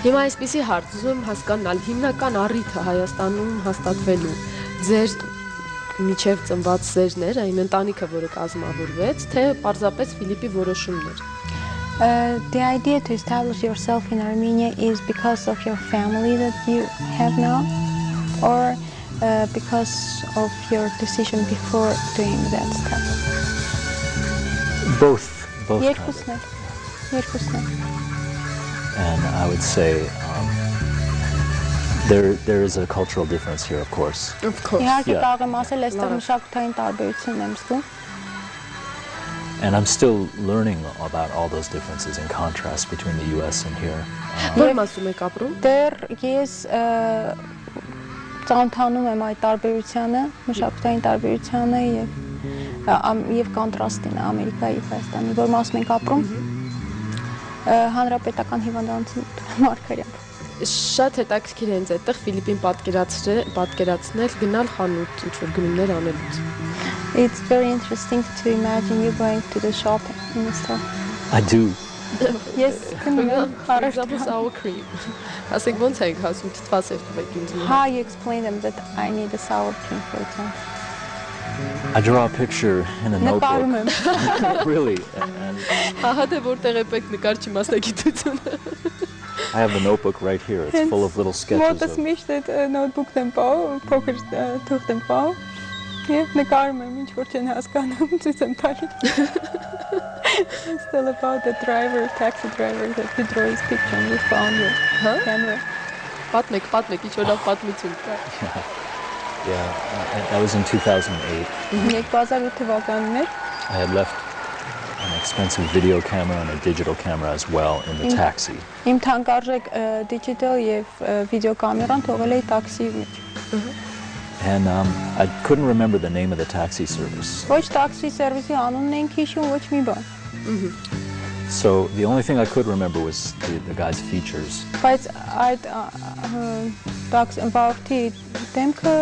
Հիմա այսպեսի հարց ուզում հասկանալ հիմնական առիթը Հայաստանում հաստատվելու ձեր միջև ծնված սերներ, այն ընտանիքը, որը կազմավորվեց, թե պարզապես Ֆիլիպի որոշումներ։ The idea to establish yourself in Armenia is because of your family that you have now, or because of your decision before doing that step? Both kind of. And I would say there is a cultural difference here, of course. Of course. And I'm still learning about all those differences and contrasts between the US and here. Ծանոթանում եմ այդ տարբերությանը, մշակութային տարբերությանը եւ կոնտրաստին Ամերիկայի եւ Հայաստանի, որ մասում ենք ապրում, հանրապետական հիվանդանոցի Մարգարյան։ Շատ հետաքրքիր է այդտեղ Ֆիլիպին պատկերացնել գնալ խանութ, ինչ-որ գնումներ անելուց։ It's very interesting to imagine you going to the shop in the store. I do. Yes, for example, sour cream. I think one thing has to pass it by doing. How you explain them that I need a sour cream, for example? I draw a picture in a notebook. Really. I have the notebook right here. It's full of little sketches. It's still about the driver, taxi driver that you draw his picture and you found your camera. Yeah, that was in 2008. I had left an expensive video camera and a digital camera as well in the taxi. Իմ թանկարժեք digital եւ video կամերան թողել էի տաքսիի մեջ։ And I couldn't remember the name of the taxi service. Ոչ taxi service-ի անունն էինք հիշում, ոչ մի բան։ So the only thing I could remember was the guy's features. Բայց այդ taxi վարորդի դեմքը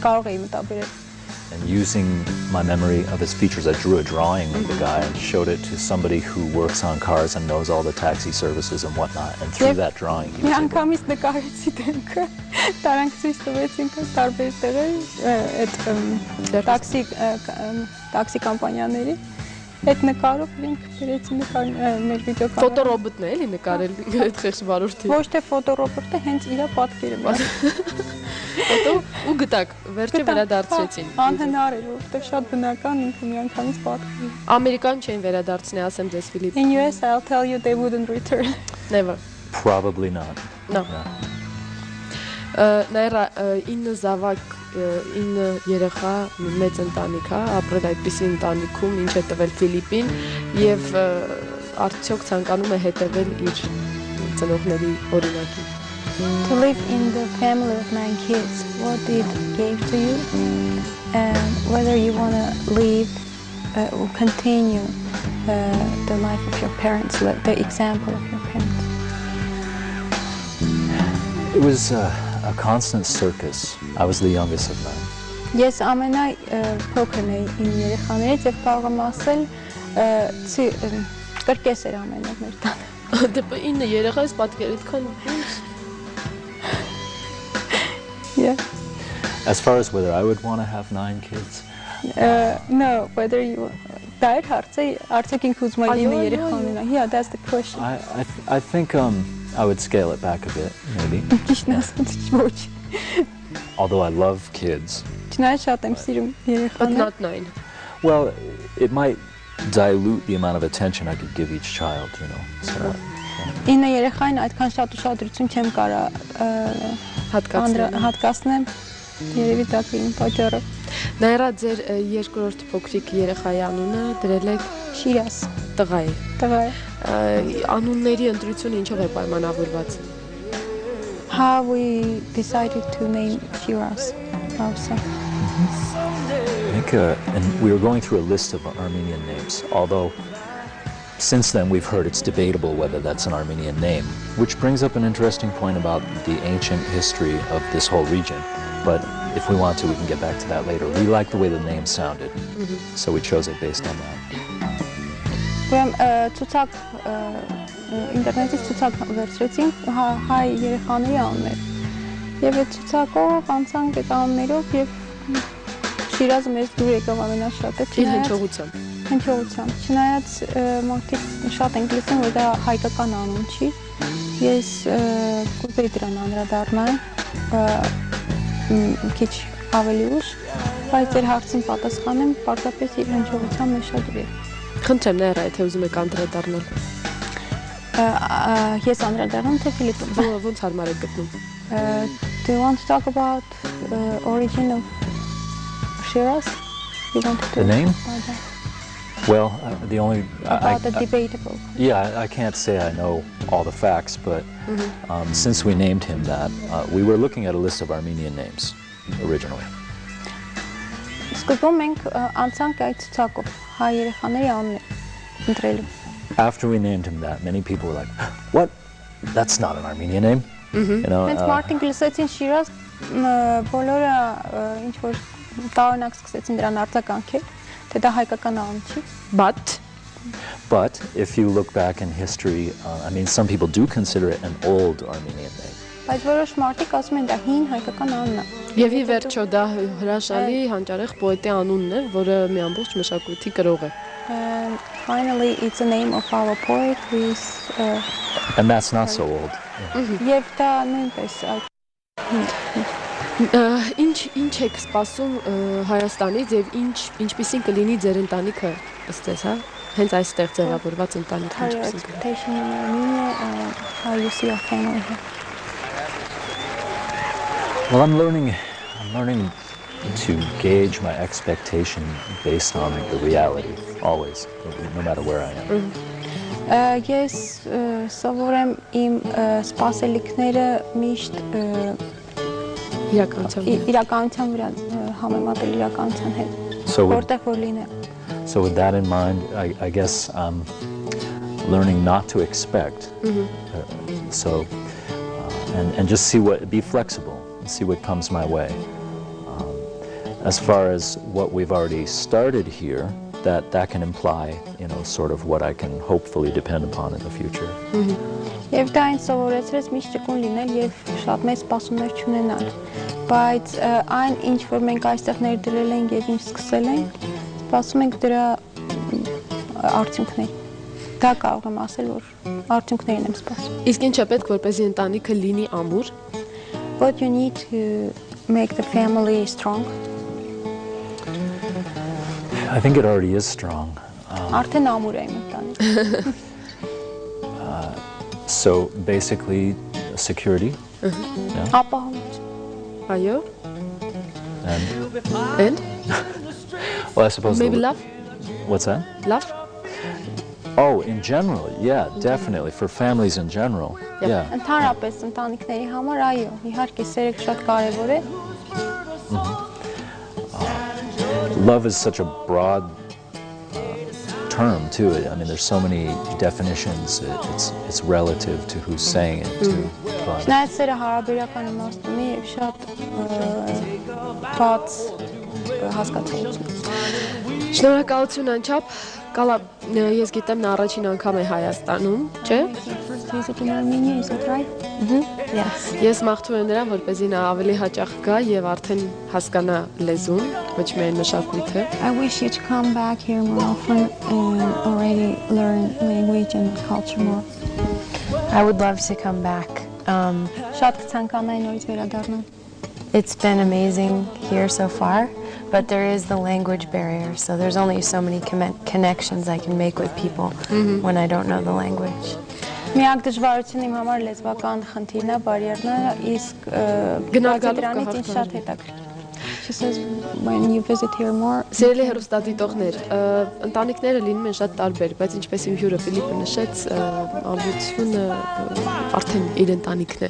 կարող էի մտաբերել։ And using my memory of his features, I drew a drawing of the guy and showed it to somebody who works on cars and knows all the taxi services and whatnot. And through that drawing, he was able... Անգամից նկարեցի դեմքը, տարանք ցույց տվեցինք տարբեր տեղեր, տաքսի կամպանիաների, այդ նկարով իրենք բերեցին մեր վիդեո կամերան։ Ֆոտորոբոտն է էլի նկարել այդ խեղճ վարորդի։ Ոչ թե ֆոտորոբոտը, հենց իր պատկերը բաց։ Հետո ու գտակ, վերջը վերադարձրեցին։ Անհնար էր, որովհետև շատ բնական ինքը միանգամից պատկերի։ Ամերիկան չեն վերադարձնի, ասեմ ձեզ Ֆիլիպ։ In US I'll tell you they wouldn't return. Never. Probably not. No. Նայրա 9 զավակ, 9 երեխա մեծ ընտանիք է, ապրել այդպիսի ընտանիքում, ինչ է տվել Ֆիլիպին եւ արդյոք ցանկանում է հետևել իր ծնողների օրինակին։ To live in the family of 9 kids, what it gave to you, and whether you want to live or continue the life of your parents, the example of your parents. It was a constant circus. I was the youngest of 9. Yes, ամենա փոքրն էի իմ երեխաներից եւ կարող եմ ասել կրկես էր ամենը մեր տանը։ Դե 9 երեխա ես պատկեր այդքան Yeah. As far as whether I would want to have 9 kids? No, whether you... Yeah, that's the question. I think I would scale it back a bit, maybe. Although I love kids. But not 9. Well, it might dilute the amount of attention I could give each child, you know. So, Ինը երեխային այդքան շատ ուշադրություն չեմ կարա հատկացնեմ, երևի դա կլինի պատճառը։ Նայրա ձեր երկրորդ փոքրիկ երեխայի անունը դրել եք Շիրազ, տղա է։ տղա է։ Անունների ընտրությունը ինչով է պայմանավորված։ How we decided to name Shiraz ourselves. I think, and we were going through a list of Armenian names, although since then we've heard it's debatable whether that's an Armenian name, which brings up an interesting point about the ancient history of this whole region. But if we want to, we can get back to that later. We like the way the name sounded, so we chose it based on that. Ուրեմն ցուցակ ինտերնետից ցուցակ վերցրեցինք հայ երեխաների անուններ։ Եվ այդ ցուցակով անցանք այդ անուններով եւ Շիրազը մեզ դուր եկավ ամենաշատը։ Հնչողությամբ։ Չնայած մարդիկ շատ են լսում, որ դա հայկական անուն չի։ Ես կուզեի դրան անդրադառնալ քիչ ավելի ուշ, բայց ձեր հարցին պատասխանեմ, պարզապես իր հնչողությամբ մեզ շատ դուր եկավ։ Խնդրեմ նայր, եթե ուզում եք անդրադառնալ։ Ես անդրադառնում թե Ֆիլիպում։ Ոնց հարմար եք գտնում։ Do you want to talk about origin of Shiraz? You want to the name? Well, the only about the debatable. Yeah, I can't say I know all the facts, but since we named him that, we were looking at a list of Armenian names originally. Սկզբում մենք անցանք այդ ցուցակով հայ երեխաների անուններ ընտրելու։ After we named him that, many people were like, "What? That's not an Armenian name." You know. Մենք մարդիկ լսեցին Շիրազ, բոլորը ինչ որ տարօրինակ սկսեցին դրան արձագանքել, թե դա հայկական անուն չի։ But if you look back in history, I mean, some people do consider it an old Armenian name. Բայց որոշ մարդիկ ասում են դա հին հայկական անուն է։ Եվ ի վերջո դա հրաշալի հանճարեղ պոետի անունն է, որը մի ամբողջ մշակույթի կրող է։ Finally, it's the name of our poet who is And that's not so old. Եվ դա նույնպես Ինչ եք սպասում Հայաստանից եւ ինչպիսին կլինի ձեր ընտանիքը ըստ էս, հա? Հենց այստեղ ձևավորված ընտանիքը ինչպիսին կլինի։ How you see your family here? Well, I'm learning to gauge my expectation based on the reality, always, no matter where I am. Ես սովորեմ իմ սպասելիքները միշտ իրականության վրա համեմատել իրականության հետ, որտեղ որ լինեմ։ So with that in mind, I guess I'm learning not to expect. And just be flexible and see what comes my way. As far as what we've already started here, that can imply, you know, sort of what I can hopefully depend upon in the future. Եվ դա ինձ սովորեցրեց միշտ ճկուն լինել եւ շատ մեծ սպասումներ չունենալ, բայց այն ինչ որ մենք այստեղ ներդրել ենք եւ ինչ սկսել ենք, սպասում ենք դրա արդյունքներ։ Դա կարող եմ ասել, որ արդյունքներն եմ սպասում։ Իսկ ինչ է պետք, որպեսզի ընտանիքը լինի ամուր։ What you need to make the family strong? I think it already is strong. Արդեն ամուր է իմ ընտանիքը։ So basically, security. Ապահովություն։ Այո։ And? Well, I suppose. Maybe love. What's that? Love. Oh, in general, yeah, definitely for families in general. Yeah. Ընդհանրապես ընտանիքների համար այո, իհարկե սերը շատ կարևոր է։ Love is such a broad term too. I mean, there's so many definitions. It's relative to who's saying it too. Չնայած սերը հարաբերական իմաստ ունի եւ շատ բաց հասկացություն։ Շնորհակալություն անչափ։ Կալա, ես գիտեմ նա առաջին անգամ է Հայաստանում, չէ՞։ Visit in Armenia, is that right? Yes. Ես մաղթում եմ նրան, որպեսզի նա ավելի հաճախ գա եւ արդեն հասկանա լեզուն, ոչ միայն մշակույթը։ I wish you to come back here more often and already learn language and culture more. I would love to come back. Շատ կցանկանայի նորից վերադառնալ։ It's been amazing here so far, but there is the language barrier, so there's only so many connections I can make with people when I don't know the language. Միակ դժվարությունը իմ համար լեզվական խնդիրն է, բարիերն է, իսկ դրանից ինձ շատ հետաքրքիր։ She says when you visit here more. Սիրելի հեռուստադիտողներ, ընտանիքները լինում են շատ տարբեր, բայց ինչպես իմ հյուրը Ֆիլիպը նշեց, ամրությունը արդեն իր ընտանիքն է։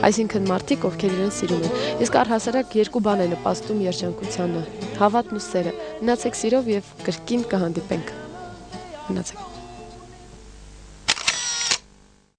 Այսինքն մարդիկ, ովքեր իրեն սիրում են։ Իսկ առհասարակ երկու բան է նպաստում երջանկությանը՝ հավատն ու սերը։ Մնացեք սիրով եւ կրկին կհանդիպենք։ Մնացեք։